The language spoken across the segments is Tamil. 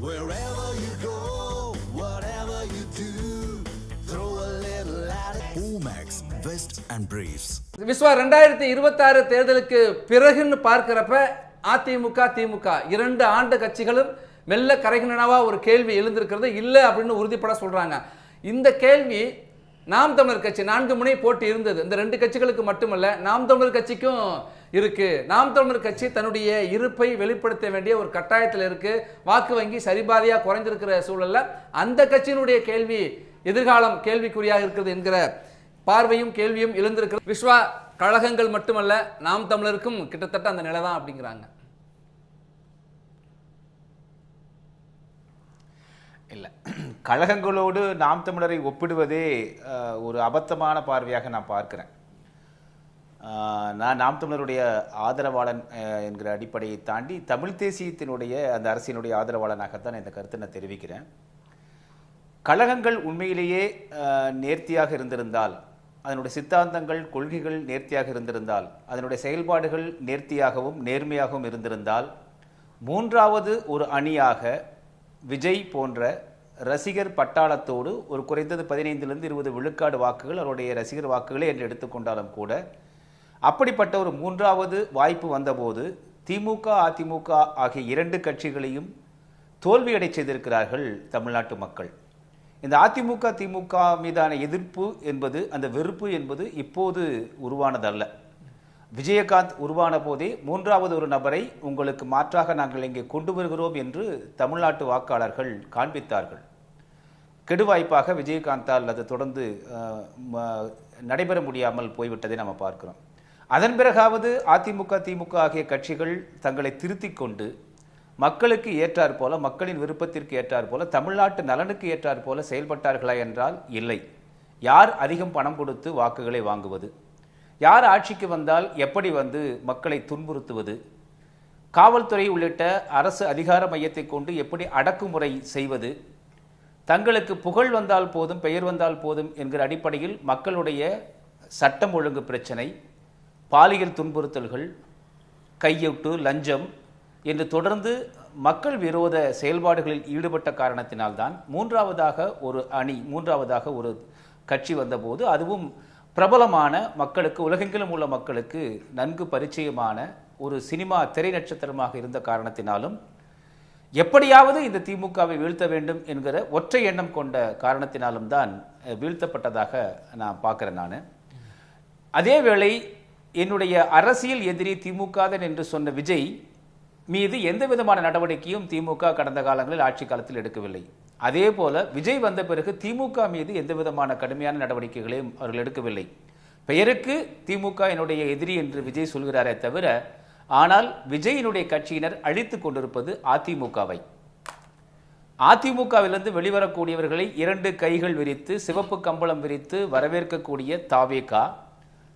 Wherever you go, whatever you do, throw a little at it. Omax, Vest and Briefs. Vishwa 2026 தேர்தலுக்கு பிறகுன்னு பார்க்கிறப்ப அதிமுக திமுக 2 ஆண்டு கட்சிகளும் மெல்ல கரைகின்றனவா ஒரு கேள்வி எழுந்திருக்கிறது இல்லை அப்படின்னு உறுதிப்பட சொல்றாங்க. இந்த கேள்வி நாம் தமிழர் கட்சி 4 முனை போட்டி இருந்தது. இந்த 2 கட்சிகளுக்கு மட்டுமல்ல, நாம் தமிழர் கட்சிக்கும் இருக்கு. நாம் தமிழர் கட்சி தன்னுடைய இருப்பை வெளிப்படுத்த வேண்டிய ஒரு கட்டாயத்தில் இருக்கு. வாக்கு வங்கி சரிபாதியா குறைஞ்சிருக்கிற சூழல்ல அந்த கட்சியினுடைய கேள்வி எதிர்காலம் கேள்விக்குறியாக இருக்கிறது என்கிற பார்வையும் கேள்வியும் எழுந்திருக்கிறது. விஸ்வா, கழகங்கள் மட்டுமல்ல, நாம் தமிழருக்கும் கிட்டத்தட்ட அந்த நிலை தான் அப்படிங்கிறாங்க. இல்லை, கழகங்களோடு நாம் தமிழரை ஒப்பிடுவதே ஒரு அபத்தமான பார்வையாக நான் பார்க்கிறேன். நான் நாம் தமிழருடைய ஆதரவாளன் என்கிற அடிப்படையை தாண்டி தமிழ் தேசியத்தினுடைய அந்த அரசியலுடைய ஆதரவாளனாகத்தான் இந்த கருத்தை நான் தெரிவிக்கிறேன். கழகங்கள் உண்மையிலேயே நேர்த்தியாக இருந்திருந்தால், அதனுடைய சித்தாந்தங்கள் கொள்கைகள் நேர்த்தியாக இருந்திருந்தால், அதனுடைய செயல்பாடுகள் நேர்த்தியாகவும் நேர்மையாகவும் இருந்திருந்தால், மூன்றாவது ஒரு அணியாக விஜய் போன்ற ரசிகர் பட்டாளத்தோடு ஒரு குறைந்தது 15-20 விழுக்காடு வாக்குகள் அவருடைய ரசிகர் வாக்குகளே என்று எடுத்துக்கொண்டாலும் கூட, அப்படிப்பட்ட ஒரு மூன்றாவது வாய்ப்பு வந்தபோது திமுக அதிமுக ஆகிய 2 கட்சிகளையும் தோல்வியடை செய்திருக்கிறார்கள் தமிழ்நாட்டு மக்கள். இந்த அதிமுக திமுக மீதான எதிர்ப்பு என்பது, அந்த வெறுப்பு என்பது இப்போது உருவானதல்ல. விஜயகாந்த் உருவான போதே மூன்றாவது ஒரு நபரை உங்களுக்கு மாற்றாக நாங்கள் இங்கே கொண்டு வருகிறோம் என்று தமிழ்நாட்டு வாக்காளர்கள் காண்பித்தார்கள். கெடுவாய்ப்பாக விஜயகாந்தால் அது தொடர்ந்து நடைபெற முடியாமல் போய்விட்டதை நாம் பார்க்கிறோம். அதன் பிறகாவது அதிமுக திமுக ஆகிய கட்சிகள் தங்களை திருத்திக் கொண்டு மக்களுக்கு ஏற்றாற் போல, மக்களின் விருப்பத்திற்கு ஏற்றாற் போல, தமிழ்நாட்டு நலனுக்கு ஏற்றாற் போல செயல்பட்டார்களா என்றால் இல்லை. யார் அதிகம் பணம் கொடுத்து வாக்குகளை வாங்குவது, யார் ஆட்சிக்கு வந்தால் எப்படி வந்து மக்களை துன்புறுத்துவது, காவல்துறை உள்ளிட்ட அரசு அதிகார மையத்தை கொண்டு எப்படி அடக்குமுறை செய்வது, தங்களுக்கு புகழ் வந்தால் போதும் பெயர் வந்தால் போதும் என்கிற அடிப்படையில் மக்களுடைய சட்டம் ஒழுங்கு பிரச்சனை, பாலியல் துன்புறுத்தல்கள், கையூட்டு, லஞ்சம் என்று தொடர்ந்து மக்கள் விரோத செயல்பாடுகளில் ஈடுபட்ட காரணத்தினால்தான் மூன்றாவதாக ஒரு அணி, மூன்றாவதாக ஒரு கட்சி வந்தபோது, அதுவும் பிரபலமான மக்களுக்கு, உலகெங்கிலும் உள்ள மக்களுக்கு நன்கு பரிச்சயமான ஒரு சினிமா திரை நட்சத்திரமாக இருந்த காரணத்தினாலும், எப்படியாவது இந்த திமுகவை வீழ்த்த வேண்டும் என்கிற ஒற்றை எண்ணம் கொண்ட காரணத்தினாலும் தான் வீழ்த்தப்பட்டதாக நான் பார்க்கிறேன். நான் அதேவேளை என்னுடைய அரசியல் எதிரி திமுக தான் என்று சொன்ன விஜய் மீது எந்த விதமான நடவடிக்கையும் திமுக கடந்த காலங்களில் ஆட்சி காலத்தில் எடுக்கவில்லை. அதே போல விஜய் வந்த பிறகு திமுக மீது எந்த விதமான கடுமையான நடவடிக்கைகளையும் அவர்கள் எடுக்கவில்லை. பெயருக்கு திமுக என்னுடைய எதிரி என்று விஜய் சொல்கிறாரே தவிர, ஆனால் விஜயினுடைய கட்சியினர் அழித்து கொண்டிருப்பது அதிமுகவை. அதிமுகவிலிருந்து வெளிவரக்கூடியவர்களை 2 கைகள் விரித்து, சிவப்பு கம்பளம் விரித்து வரவேற்கக்கூடிய தாவேகா,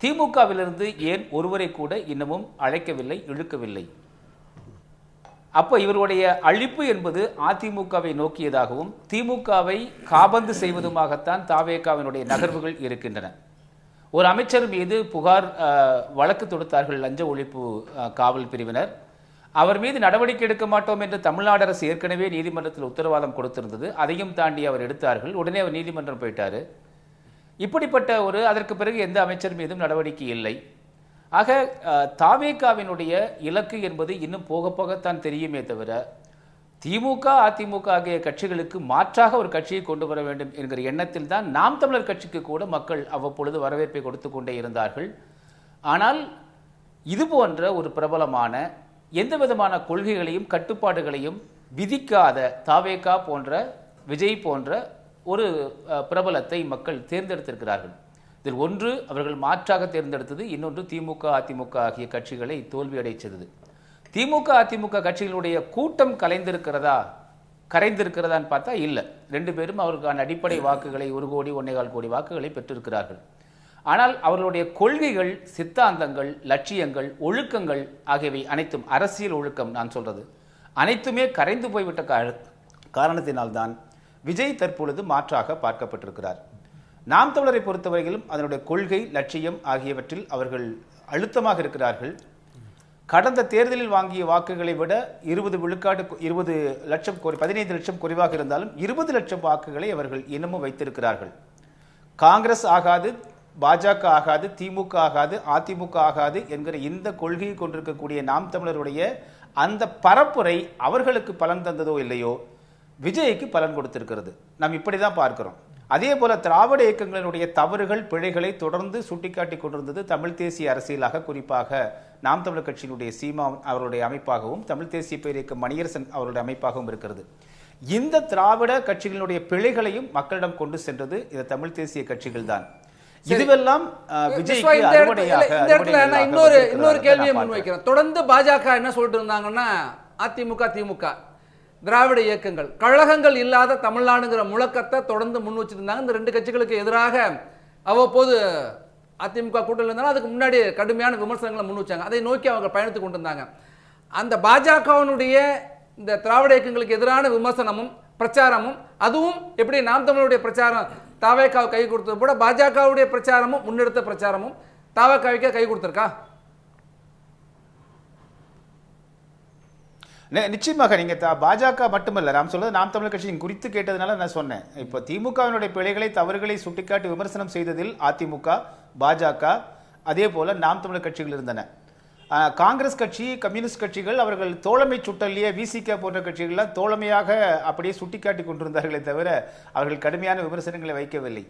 திமுகவிலிருந்து ஏன் ஒருவரை கூட இன்னமும் அழைக்கவில்லை, இழுக்கவில்லை. அப்போ இவருடைய அழிப்பு என்பது அதிமுகவை நோக்கியதாகவும் திமுகவை காபந்து செய்வதுமாகத்தான் தாவேகாவினுடைய நகர்வுகள் இருக்கின்றன. ஒரு அமைச்சர் மீது புகார் வழக்கு தொடுத்தார்கள் லஞ்ச ஒழிப்பு காவல் பிரிவினர். அவர் மீது நடவடிக்கை எடுக்க மாட்டோம் என்று தமிழ்நாடு அரசு ஏற்கனவே நீதிமன்றத்தில் உத்தரவாதம் கொடுத்திருந்தது. அதையும் தாண்டி அவர் எடுத்தார்கள். உடனே அவர் நீதிமன்றம் போயிட்டாரு. இப்படிப்பட்ட அதற்கு பிறகு எந்த அமைச்சர் மீதும் நடவடிக்கை இல்லை. ஆக தாவேகாவினுடைய இலக்கு என்பது இன்னும் போக போகத்தான் தெரியுமே தவிர, திமுக அதிமுக ஆகிய கட்சிகளுக்கு மாற்றாக ஒரு கட்சியை கொண்டு வர வேண்டும் என்கிற எண்ணத்தில் தான் நாம் தமிழர் கட்சிக்கு கூட மக்கள் அவ்வப்பொழுது வரவேற்பை கொடுத்து கொண்டே இருந்தார்கள். ஆனால் இது போன்ற ஒரு பிரபலமான, எந்த விதமான கொள்கைகளையும் கட்டுப்பாடுகளையும் விதிக்காத தாவேகா போன்ற, விஜய் போன்ற ஒரு பிரபலத்தை மக்கள் தேர்ந்தெடுத்திருக்கிறார்கள். இதில் ஒன்று அவர்கள் மாற்றாக தேர்ந்தெடுத்தது, இன்னொன்று திமுக அதிமுக ஆகிய கட்சிகளை தோல்வியடை செய்தது. திமுக அதிமுக கட்சிகளுடைய கூட்டம் கரைந்திருக்கிறதான்னு பார்த்தா இல்லை. 2 பேரும் அவர்களுக்கான அடிப்படை வாக்குகளை 1 கோடி 1.25 கோடி வாக்குகளை பெற்றிருக்கிறார்கள். ஆனால் அவர்களுடைய கொள்கைகள், சித்தாந்தங்கள், லட்சியங்கள், ஒழுக்கங்கள் ஆகியவை அனைத்தும், அரசியல் ஒழுக்கம் நான் சொல்றது அனைத்துமே கரைந்து போய்விட்ட காரணத்தினால்தான் விஜய் தற்பொழுது மாற்றாக பார்க்கப்பட்டிருக்கிறார். நாம் தமிழரை பொறுத்தவரையிலும் அதனுடைய கொள்கை, லட்சியம் ஆகியவற்றில் அவர்கள் அழுத்தமாக இருக்கிறார்கள். கடந்த தேர்தலில் வாங்கிய வாக்குகளை விட 20 விழுக்காடு 20 லட்சம் 15 லட்சம் குறைவாக இருந்தாலும் 20 லட்சம் வாக்குகளை அவர்கள் இன்னமும் வைத்திருக்கிறார்கள். காங்கிரஸ் ஆகாது, பாஜக ஆகாது, திமுக ஆகாது, அதிமுக ஆகாது என்கிற இந்த கொள்கையை கொண்டிருக்கக்கூடிய நாம் தமிழருடைய அந்த பரப்புரை அவர்களுக்கு பலன் தந்ததோ இல்லையோ, விஜய்க்கு பலன் கொடுத்திருக்கிறது. நாம் இப்படிதான் பார்க்கிறோம். அதே போல திராவிட இயக்கங்களினுடைய தவறுகள் பிழைகளை தொடர்ந்து சுட்டிக்காட்டி கொண்டிருந்தது தமிழ் தேசிய அரசியலாக, குறிப்பாக நாம் தமிழர் கட்சியினுடைய சீமா அவருடைய அமைப்பாகவும் தமிழ் தேசிய பேரியக்கம் மணியரசன் அவருடைய அமைப்பாகவும் இருக்கிறது. இந்த திராவிட கட்சிகளுடைய பிழைகளையும் மக்களிடம் கொண்டு சென்றது இந்த தமிழ் தேசிய கட்சிகள் தான். இதுவெல்லாம் விஜய்க்கு அறுவடையாக. இன்னொரு கேள்வியை முன்வைக்கிறேன். தொடர்ந்து பாஜக என்ன சொல்லிட்டு இருந்தாங்கன்னா, அதிமுக திமுக திராவிட இயக்கங்கள் கழகங்கள் இல்லாத தமிழ்நாடுங்கிற முழக்கத்தை தொடர்ந்து முன் வச்சிருந்தாங்க. இந்த ரெண்டு கட்சிகளுக்கு எதிராக அவ்வப்போது அதிமுக கூட்டத்தில் இருந்தாலும் அதுக்கு முன்னாடி கடுமையான விமர்சனங்களை முன் வச்சாங்க. அதை நோக்கி அவங்க பயணித்து கொண்டு இருந்தாங்க. அந்த பாஜகவினுடைய இந்த திராவிட இயக்கங்களுக்கு எதிரான விமர்சனமும் பிரச்சாரமும், அதுவும் எப்படி நாம் தமிழருடைய பிரச்சாரம் தாவேக்காவை கை கொடுத்தது போல பாஜகவுடைய பிரச்சாரமும் முன்னெடுத்த பிரச்சாரமும் தாவேக்காவுக்கே கை கொடுத்திருக்கா? நிச்சயமாக. நீங்க பாஜக மட்டுமல்ல, நாம் சொல்றது நாம் தமிழர் கட்சி குறித்து கேட்டதுனால நான் சொன்னேன். இப்ப திமுகவினுடைய பிழைகளை தவறுகளை சுட்டிக்காட்டி விமர்சனம் செய்ததில் அதிமுக, பாஜக, அதே போல நாம் தமிழர் கட்சிகள் இருந்தன. காங்கிரஸ் கட்சி, கம்யூனிஸ்ட் கட்சிகள் அவர்கள் தோழமை சுட்டல்லையே விசிக போன்ற கட்சிகள்லாம் தோழமையாக அப்படியே சுட்டிக்காட்டி கொண்டிருந்தார்களே தவிர அவர்கள் கடுமையான விமர்சனங்களை வைக்கவில்லை.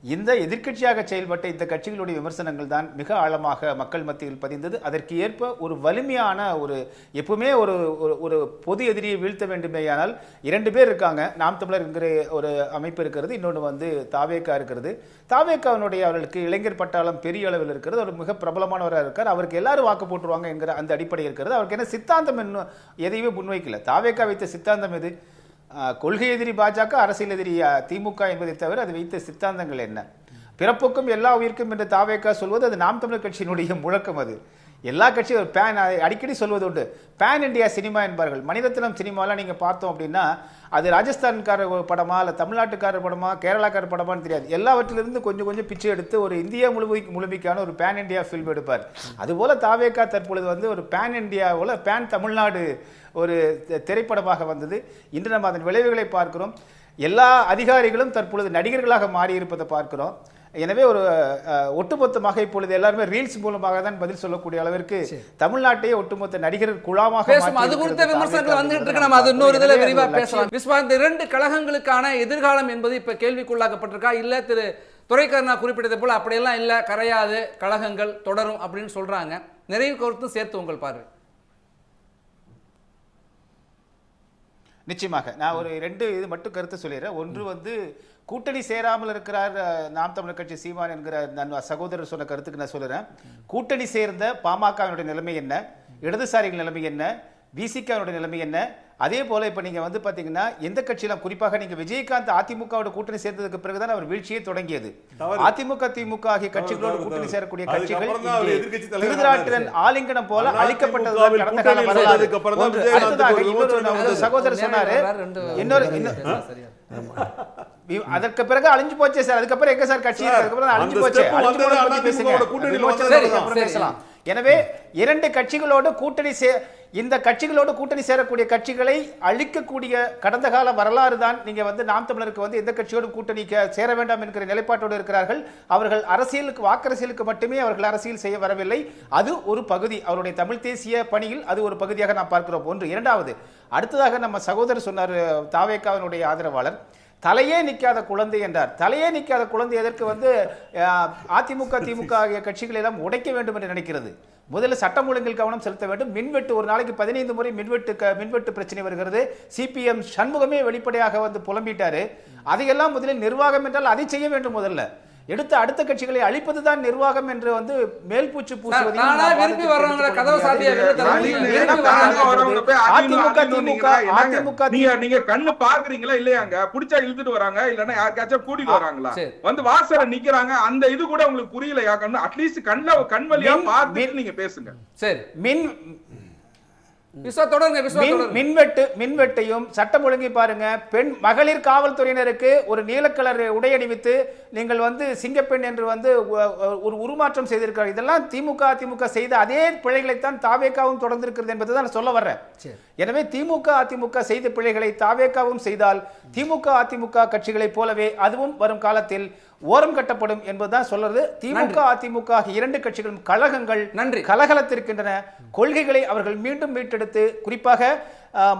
இந்த எதிர்க்கட்சியாக செயல்பட்ட இந்த கட்சிகளுடைய விமர்சனங்கள் தான் மிக ஆழமாக மக்கள் மத்தியில் பதிந்தது. அதற்கு ஏற்ப ஒரு வலிமையான எப்பவுமே ஒரு பொது எதிரியை வீழ்த்த வேண்டுமேயானால் 2 பேர் இருக்காங்க. நாம் தமிழர் என்கிற ஒரு அமைப்பு இருக்கிறது, இன்னொன்று தாவேக்கா இருக்கிறது. தாவேக்காவினுடைய அவர்களுக்கு இளைஞர் பட்டாளம் பெரிய அளவில் இருக்கிறது, ஒரு மிக பிரபலமானவராக இருக்கார், அவருக்கு எல்லாரும் வாக்கு போட்டுருவாங்க என்கிற அந்த அடிப்படை இருக்கிறது. அவருக்கு என்ன சித்தாந்தம் இன்னும் எதையுமே முன்வைக்கல. தாவேக்கா வைத்த சித்தாந்தம் எது? கொள்கை எதிரி பாஜக, அரசியல் எதிரி திமுக என்பதை தவிர அது வைத்த சித்தாந்தங்கள் என்ன? பிறப்புக்கும் எல்லா உயிர்க்கும் என்று தாவேக்கா சொல்வது அது நாம் தமிழர் கட்சியினுடைய முழக்கம். அது எல்லா கட்சியும் பேன் அடிக்கடி சொல்வது உண்டு. பேன் இண்டியா சினிமா என்பார்கள். மணிரத்னம் சினிமாலாம் நீங்க பார்த்தோம் அப்படின்னா அது ராஜஸ்தான்கார படமா இல்ல தமிழ்நாட்டுக்கார படமா கேரளாக்கார படமான்னு தெரியாது. எல்லாவற்றிலிருந்து கொஞ்சம் கொஞ்சம் பிச்சை எடுத்து ஒரு இந்தியா முழுமைக்கான ஒரு பேன் இண்டியா ஃபில்ம் எடுப்பார். அதுபோல தாவேக்கா தற்பொழுது ஒரு பேன் இண்டியாவில் பேன் தமிழ்நாடு ஒரு திரைப்படமாக வந்தது. இன்று நம்ம அதன் விளைவுகளை பார்க்கிறோம். எல்லா அதிகாரிகளும் தற்பொழுது நடிகர்களாக மாறி இருப்பதை பார்க்கிறோம். எனவே ஒரு ஒட்டுமொத்தமாக இப்பொழுது எல்லாருமே ரீல்ஸ் மூலமாக தான் பதில் சொல்லக்கூடிய அளவிற்கு தமிழ்நாட்டையே ஒட்டுமொத்த நடிகர் குழாமாக அது குறித்த விமர்சனங்கள் வந்துட்டு இருக்கு. நம்ம அது இன்னொரு இதுல விரிவா பேசலாம். விஸ்வா, இந்த 2 கழகங்களுக்கான எதிர்காலம் என்பது இப்ப கேள்விக்குள்ளாக்கப்பட்டிருக்கா? இல்ல திரு துரைக்கண்ணா குறிப்பிட்டதை போல அப்படியெல்லாம் இல்ல, கரையாது, கழகங்கள் தொடரும் அப்படின்னு சொல்றாங்க. நிறைவு கருத்தும் சேர்த்து உங்கள் பார்வை. நிச்சயமாக நான் ஒரு 2 இது மட்டும் கருத்து சொல்லிடுறேன். ஒன்று கூட்டணி சேராமல் இருக்கிறார் நாம் தமிழர் கட்சி சீமான் என்கிற நான் சகோதரர் சொன்ன கருத்துக்கு நான் சொல்லுறேன். கூட்டணி சேர்ந்த பாமகவினுடைய நிலைமை என்ன, இடதுசாரிகள் நிலைமை என்ன, விசிகாவுடைய நிலைமை என்ன? அதே போல இப்ப நீங்க பாத்தீங்கன்னா எந்த கட்சியெல்லாம், குறிப்பாக நீங்க விஜயகாந்த் அதிமுகவோட கூட்டணி சேர்ந்ததுக்கு பிறகுதான் அவர் வீழ்ச்சியே தொடங்கியது. அதிமுக திமுக ஆகிய கட்சிகளோடு கூட்டணி சேரக்கூடிய கட்சிகள் திருதராட்டிரன் ஆலிங்கனம் போல அழிக்கப்பட்டதுதான் கடந்த கால வரலாறு. அடுத்ததாக இன்னொரு சகோதரர் சொன்னாரு, அதற்கு பிறகு அழிஞ்சு போச்சே சார், அதுக்கப்புறம் எங்க சார் கட்சி அழிஞ்சு போச்சு, பேசலாம். எனவே 2 கட்சிகளோடு கூட்டணி இந்த கட்சிகளோடு கூட்டணி சேரக்கூடிய கட்சிகளை அழிக்கக்கூடிய கடந்த கால வரலாறு தான். நீங்க நாம் தமிழருக்கு எந்த கட்சியோடும் கூட்டணி சேர வேண்டாம் என்கிற நிலைப்பாட்டோடு இருக்கிறார்கள். அவர்கள் அரசியலுக்கு, வாக்கரசியலுக்கு மட்டுமே அவர்கள் அரசியல் செய்ய வரவில்லை. அது ஒரு பகுதி, அவருடைய தமிழ் தேசிய பணியில் அது ஒரு பகுதியாக நாம் பார்க்கிறோம். ஒன்று. இரண்டாவது, அடுத்ததாக நம்ம சகோதரர் சொன்னார், தாவேக்காவினுடைய ஆதரவாளர் தலையே நிற்காத குழந்தை என்றார். தலையே நிற்காத குழந்தை எதற்கு அதிமுக திமுக ஆகிய கட்சிகளை எல்லாம் உடைக்க வேண்டும் என்று நினைக்கிறது. முதல்ல சட்டம் ஒழுங்கில் கவனம் செலுத்த வேண்டும். மின்வெட்டு, ஒரு நாளைக்கு 15 முறை மின்வெட்டு பிரச்சனை வருகிறது. சிபிஎம் சண்முகமே வெளிப்படையாக புலம்பிட்டாரு. அதையெல்லாம் முதலில் நிர்வாகம் என்றால் அதை செய்ய வேண்டும். முதல்ல எடுத்து அடுத்த கட்சிகளை அழிப்பதுதான் நிர்வாகம் என்று மேல்பூச்சு பூசுவது. நீங்க கண்ணு பாக்குறீங்களா இல்லையாங்க? புடிச்சா இழுத்துட்டு வராங்க, இல்லன்னா யாருக்காச்சும் கூட்டிட்டு வராங்களா, வாசல நிக்கிறாங்க. அந்த இது கூட உங்களுக்கு புரியலையா? அட்லீஸ்ட் கண் வழியா பார்த்து நீங்க பேசுங்க. சரி, விஸ்வா தொடருங்க, விஸ்வா தொடருங்க. மின்வெட்டையும் சட்டம் ஒழுங்கை பாருங்க. மகளிர் காவல்துறையினருக்கு ஒரு நீலக்கலர் உடை அணிவித்து நீங்கள் சிங்கப்பெண் என்று ஒரு உருமாற்றம் செய்திருக்கிறார். இதெல்லாம் திமுக அதிமுக செய்த அதே பிழைகளைத்தான் தாவேகாவும் தொடர்ந்து இருக்கிறது என்பதுதான் சொல்ல வர்றேன். எனவே திமுக அதிமுக செய்த பிழைகளை தாவேகாவும் செய்தால் திமுக அதிமுக கட்சிகளைப் போலவே அதுவும் வரும் காலத்தில் ஓரம் கட்டப்படும் என்பதுதான் சொல்றது. திமுக அதிமுக இரண்டு கட்சிகளும் கழகங்கள் கலகலத்திருக்கின்றன. கொள்கைகளை அவர்கள் மீண்டும் மீட்டெடுத்து, குறிப்பாக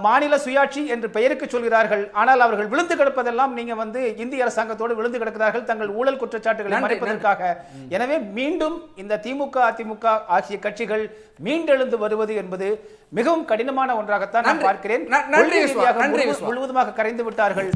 மாநில சுயாட்சி என்று பெயருக்கு சொல்கிறார்கள், ஆனால் அவர்கள் விழுந்து கிடப்பதெல்லாம் நீங்க இந்திய அரசாங்கத்தோடு விழுந்து கிடக்கிறார்கள் தங்கள் ஊழல் குற்றச்சாட்டுகளை மறைப்பதற்காக. எனவே மீண்டும் இந்த திமுக அதிமுக ஆகிய கட்சிகள் மீண்டெழுந்து வருவது என்பது மிகவும் கடினமான ஒன்றாகத்தான் நான் பார்க்கிறேன். முழுவதுமாக கரைந்து விட்டார்கள்.